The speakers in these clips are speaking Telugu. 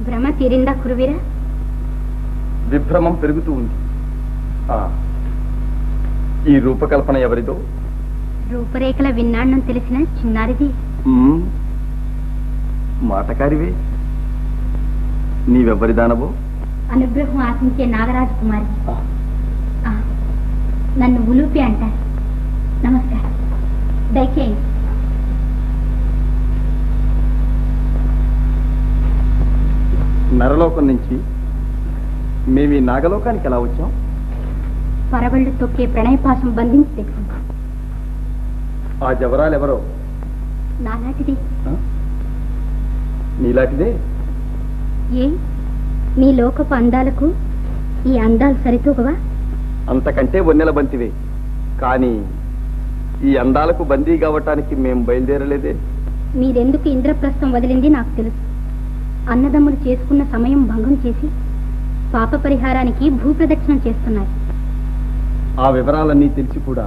భ్రమ తీరిందా కురువీరా? విభ్రమం పెరుగుతూ ఉంది. ఈ రూపకల్పన ఎవరిదో? రూపరేఖల విన్నాణ్ణం తెలిసిన చిన్నారిది. మాటకారివే. నీవెవ్వరిదానవో? అనుగ్రహం ఆశించే నాగరాజకుమారి. నన్ను ఉలూపి అంటారు. నమస్కారం. దయచేయండి. నరలోకం నుంచి మేము ఈ నాగలోకానికి ఎలా వచ్చాం? పరవళ్ళు తొక్కే ప్రణయపాసం బంధించి తెచ్చుకుంటాం. ఆ జవరాలెవరో? నాలాంటిది. నీలాంటిదే. ఏ నీ లోకపు అందాలకు ఈ అందాలు సరితూగవా? అంతకంటే వన్నెల బంతివే. కానీ ఈ అందాలకు బందీ కావటానికి మేం బయలుదేరలేదే. మీరెందుకు ఇంద్రప్రస్థం వదిలింది నాకు తెలుసు. అన్నదమ్ములు చేసుకున్న సమయం భంగం చేసి పాప పరిహారానికి భూప్రదక్షిణం చేస్తున్నారు. ఆ వివరాలన్నీ తెలిసి కూడా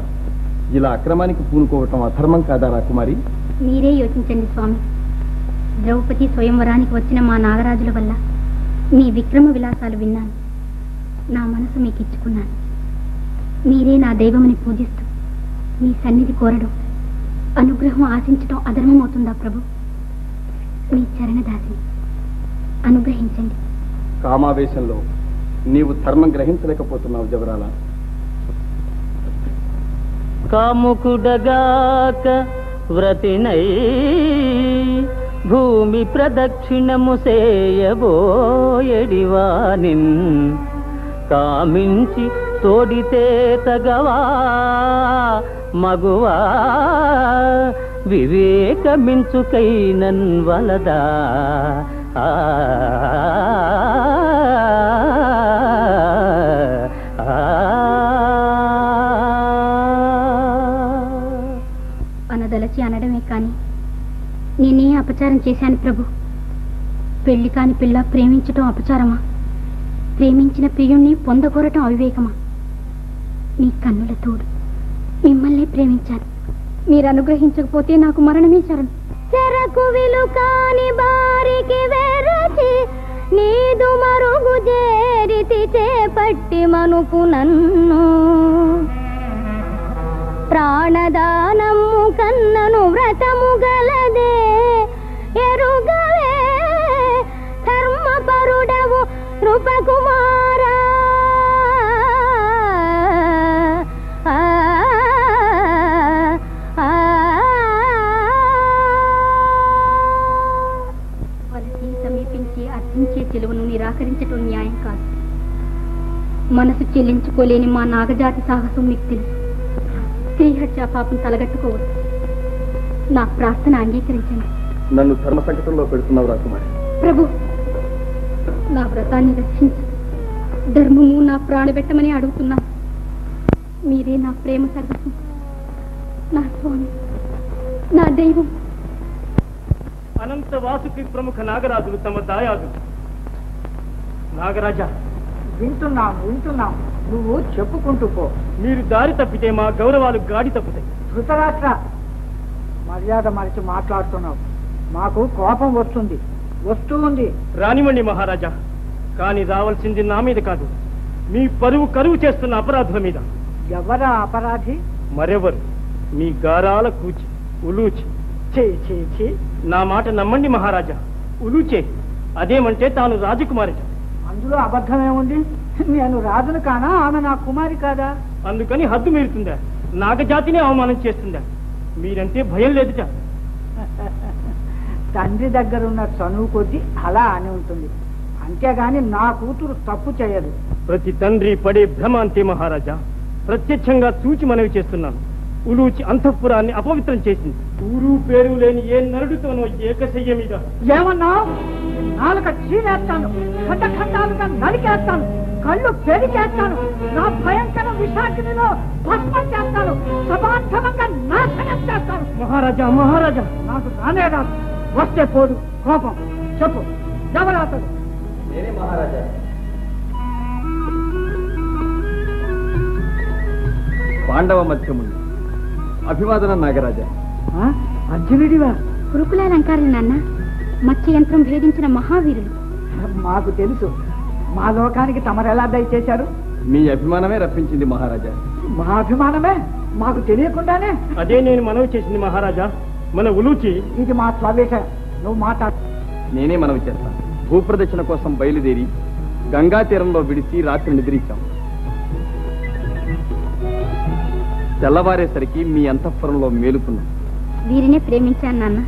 ఇలా అక్రమానికి పూనుకోవటం అధర్మం కాదా రాకుమారి? మీరే యోచించండి స్వామి. ద్రౌపది స్వయంవరానికి వచ్చిన మా నాగరాజుల వల్ల మీ విక్రమ విలాసాలు విన్నాను. నా మనసు మీకు ఇచ్చుకున్నాను. మీరే నా దైవమని పూజిస్తూ మీ సన్నిధి కోరడం, అనుగ్రహం ఆశించడం అధర్మమవుతుందా ప్రభు? మీ చరణదాసిని అనుగ్రహించండి. కామావేశంలో నీవు ధర్మం గ్రహించలేకపోతున్నావు జవరాల. కాముకుడగాక వ్రతినై భూమి ప్రదక్షిణము చేయబోయడివానిన్ కామించి తోడితే తగవా మగువా వివేకమించుకైనన్ వలదా. అనదలచి అనడమే కాని నేనే అపచారం చేశాను ప్రభు. పెళ్లి కాని పిల్ల ప్రేమించటం అపచారమా? ప్రేమించిన ప్రియుణ్ణి పొందకోరటం అవివేకమా? మీ కన్నుల తోడు మిమ్మల్ని ప్రేమించాను. మీరు అనుగ్రహించకపోతే నాకు మరణమే శరణం. చెరకు విలు కాని బారికి వెరచి నీదు మరుగు చేరితి చేపట్టి మనుపు నన్ను ప్రాణదానము కన్నను వ్రతము గలదే ఎరుగవే ధర్మపరుడవు నృపకుమారా. వలసి సమీపించి అర్థించే చెలువను నిరాకరించటం న్యాయం కాదు. మనసు చెల్లించుకోలేని మా నాగజాతి సాహసం మీకు తెలుసు. స్త్రీహత్యా పాపం తలగట్టుకోవద్దు. నా ప్రార్థన అంగీకరించండి. నన్ను ధర్మ సంకటంలో పెడుతున్నావు రాకుమారి. ప్రభు, నా వ్రతాన్ని రక్షించు. ధర్మము నా ప్రాణబెట్టమని అడుగుతున్నా. మీరే నా ప్రేమ సర్వస్వం, నా స్వామి, నా దైవం. అనంత వాసుకి ప్రముఖ నాగరాజులు తమ దాయాదులు. నాగరాజా, వింటున్నాం. నువ్వు చెప్పుకుంటూ పో. మీరు దారి తప్పితే మా గౌరవాలు గాడి తప్పుతాయి. ధృతరాష్ట్ర, మర్యాద మరిచి మాట్లాడుతున్నావు. మాకు కోపం వస్తూ ఉంది. రానివ్వండి మహారాజా. కానీ రావాల్సింది నా మీద కాదు, మీ పరువు కరువు చేస్తున్న అపరాధుల మీద. ఎవరా అపరాధి? మరెవరు? మీ గారాల కూచి ఉలూచి. చే నా మాట నమ్మండి మహారాజా. ఉలూచే. అదేమంటే తాను రాజకుమారిట. అందులో అబద్ధమేముంది? నేను రాజును కానా? ఆమె నా కుమారి కాదా? అందుకని హద్దు మీరుతుందా? నాగజాతిని అవమానం చేస్తుందా? మీరంటే భయం లేదుట. తండ్రి దగ్గరున్న చనువు కొద్దీ అలా అని ఉంటుంది. అంతేగాని నా కూతురు తప్పు చేయదు. ప్రతి తండ్రి పడే భ్రమ అంతే మహారాజా. ప్రత్యక్షంగా చూచి మనవి చేస్తున్నాను. ఉలూచి అంతఃపురాన్ని అపవిత్రం చేసింది. ఊరు పేరు లేని ఏ నరుడితోనో ఏకశయ్య మీద. ఏమన్నా? నాలుక చీరేస్తాను, ఖండాలుగా నరికేస్తాను, కళ్ళు పెరిగేస్తాను, నా భయంకర విషాగ్నిలో భస్మం చేస్తాను, సమాంతరంగా నాశనం చేస్తాను. మహారాజా, నాకు రానే రాదు. వస్తే పోదు కోపం. చెప్పు, ఎవరాతడు? నేనే మహారాజా. పాండవ మధ్యములు అభివాదన నాగరాజా. అర్జునుడివా? కురుకులాలంకారులు నాన్న. మత్స్య యంత్రం భేదించిన మహావీరులు. మాకు తెలుసు. మా లోకానికి తమరెలా దయచేశారు? మీ అభిమానమే రప్పించింది మహారాజా. మా అభిమానమే మాకు తెలియకుండానే. అదే నేను మనవి చేసింది మహారాజా. మన ఉలూచి ఇది మా స్వవేశ. నువ్వు మాట్లాడు. నేనే మనవి చేస్తాను. భూప్రదక్షిణ కోసం బయలుదేరి గంగా తీరంలో విడిచి రాత్రి నిద్రించాం. తెల్లవారేసరికి మీ అంతఃపురంలో మేలుకున్నాం. వీరినే ప్రేమించాను నాన్న.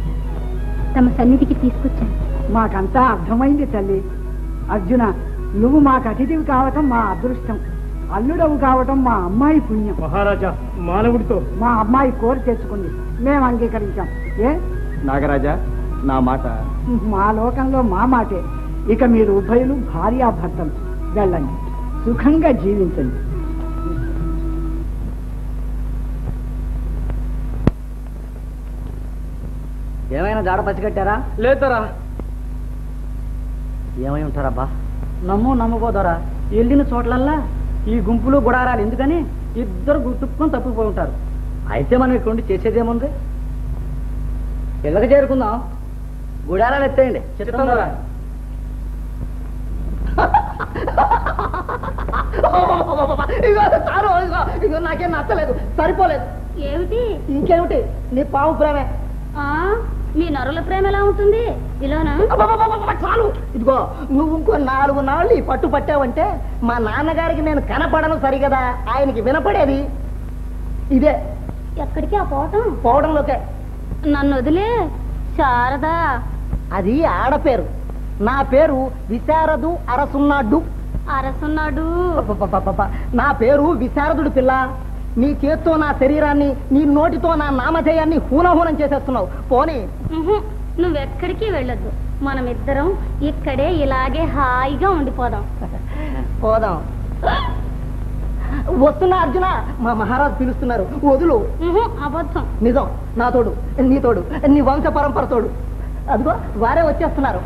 తమ సన్నిధికి తీసుకొచ్చాను. మాకంతా అర్థమైంది తల్లి. అర్జున, నువ్వు మాకు అతిథివి కావటం మా అదృష్టం, అల్లుడవు కావటం మా అమ్మాయి పుణ్యం. మహారాజా మానవుడితో మా అమ్మాయి కోరి తెచ్చుకుంది, మేము అంగీకరించాం. ఏ నాగరాజా, నా మాట మా లోకంలో మా మాటే. ఇక మీరు ఉభయులు భార్యాభర్తలు. వెళ్ళండి, సుఖంగా జీవించండి. ఏమైనా జాడ పచ్చికట్టారా? లేదరా. ఏమై ఉంటారబ్బా? నమ్ముకోదరా. వెళ్ళిన చోట్లల్లా ఈ గుంపులు గుడారాలు ఎందుకని ఇద్దరు గుర్తుక్కుని తప్పిపోయి ఉంటారు. అయితే మనం ఇక్కడ ఉండి చేసేదేముంది? ఇళ్ళకి చేరుకుందాం. గుడారాలు ఎత్తేయండి. చెప్తారా? ఇగో నాకేం నచ్చలేదు, సరిపోలేదు. ఏమిటి? ఇంకేమిటి, నీ పాము ప్రేమే. మీ నరుల ప్రేమ ఎలా ఉంటుంది ఇలానా? చాలు. ఇదిగో నువ్వు ఇంకో 4 నాళ్ళు ఈ పట్టు పట్టావంటే మా నాన్నగారికి నేను కనపడను సరిగదా, ఆయనకి వినపడేది ఇదే. ఎక్కడికి ఆ పోవడంలోకే. నన్ను వదిలే శారదా. అది ఆడపేరు. నా పేరు విశారదు అరసున్నాడు. అరసున్నాడు. నా పేరు విశారదుడు పిల్ల. నీ చేత్తో నా శరీరాన్ని, నీ నోటితో నా నామధేయాన్ని హూనహూనం చేసేస్తున్నావు. పోనీ నువ్వెక్కడికి వెళ్ళొద్దు. మనమిద్దరం ఇక్కడే ఇలాగే హాయిగా ఉండిపోదాం. పోదాం. వస్తున్నా అర్జున, మా మహారాజు పిలుస్తున్నారు. వదులు. అబద్ధం. నిజం. నా తోడు, నీ తోడు, నీ వంశ పరంపర తోడు. అదిగో వారే వచ్చేస్తున్నారు.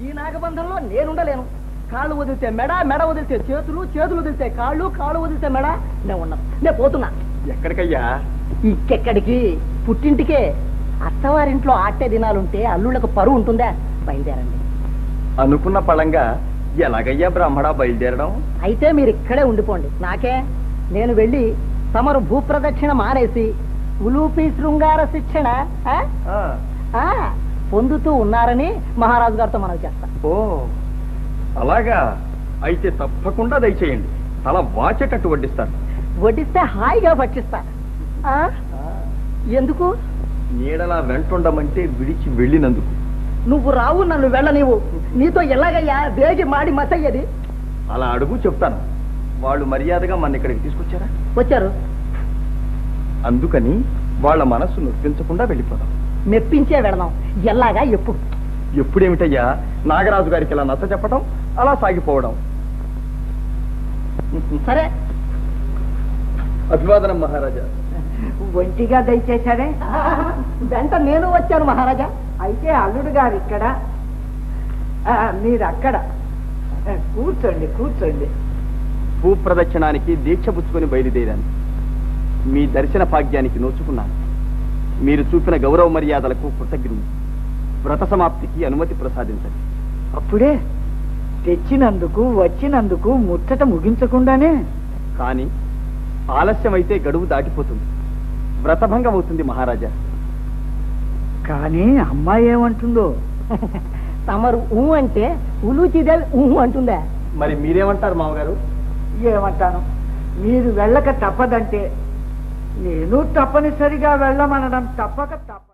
ఈ నాగబంధంలో నేనుండలేను. కాళ్ళు వదిలితే మెడ, మెడ వదిలితే చేతులు, చేతులు వదిలితే కాళ్ళు, కాళ్ళు వదిలితే మెడ. నేను ఉన్నాను. నేను పోతున్నా. ఎక్కడికయ్యా? ఇంకెక్కడికి? పుట్టింటికే. అత్తవారింట్లో ఆటే దినాలుంటే అల్లుళ్ళకు పరువు ఉంటుందా? బయలుదేరండి. అనుకున్న పళంగా ఎలాగయ్యా బ్రాహ్మడా బయలుదేరడం? అయితే మీరు ఇక్కడే ఉండిపోండి. నాకే. నేను వెళ్ళి తమరు భూప్రదక్షిణ మానేసి ఉలూపి శృంగార శిక్షణ పొందుతూ ఉన్నారని మహారాజు గారితో మనం చేస్తాం. ఓ అలాగా? అయితే తప్పకుండా దయచేయండి. తల వాచేటట్టు వడ్డిస్తాను. వడ్డిస్తే హాయిగా భక్షిస్తా. ఎందుకు? నీడలా వెంటుండమంటే విడిచి వెళ్ళినందుకు. నువ్వు రావు, నన్ను వెళ్ళనివ్వు. నీతో ఎలాగయ్యా వేగి మాడి మసయ్యది? అలా అడుగు, చెప్తాను. వాళ్ళు మర్యాదగా మన ఇక్కడికి తీసుకొచ్చారా? వచ్చారు. అందుకని వాళ్ళ మనస్సు నొప్పించకుండా వెళ్ళిపోదాం. మెప్పించే వెళదాం. ఎలాగా? ఎప్పుడు? ఎప్పుడేమిటయ్యా, నాగరాజు గారికి ఇలా నచ్చ చెప్పటం, అలా సాగిపోవడం. సరే. అభివాదనం మహారాజా. ఒంటిగా దయచేశారే. వెంట నేను వచ్చాను మహారాజా. అయితే అల్లుడు గారు ఇక్కడ, మీరు అక్కడ. కూర్చోండి, కూర్చోండి. భూప్రదక్షిణానికి దీక్ష పుచ్చుకొని బయలుదేరాను. మీ దర్శన భాగ్యానికి నోచుకున్నాను. మీరు చూపిన గౌరవ మర్యాదలకు కృతజ్ఞుడు. వ్రత సమాప్తికి అనుమతి ప్రసాదించండి. అప్పుడే తెచ్చినందుకు, వచ్చినందుకు ముచ్చట ముగించకుండానే. కానీ ఆలస్యమైతే గడువు దాటిపోతుంది, వ్రతభంగం అవుతుంది మహారాజా. కానీ అమ్మాయి ఏమంటుందో? తమరు ఊ అంటే ఉలూచిదేవి ఊ అంటుందా? మరి మీరేమంటారు మామగారు? ఏమంటాను, మీరు వెళ్ళక తప్పదంటే నేను తప్పనిసరిగా వెళ్ళమనడం తప్పక తప్ప.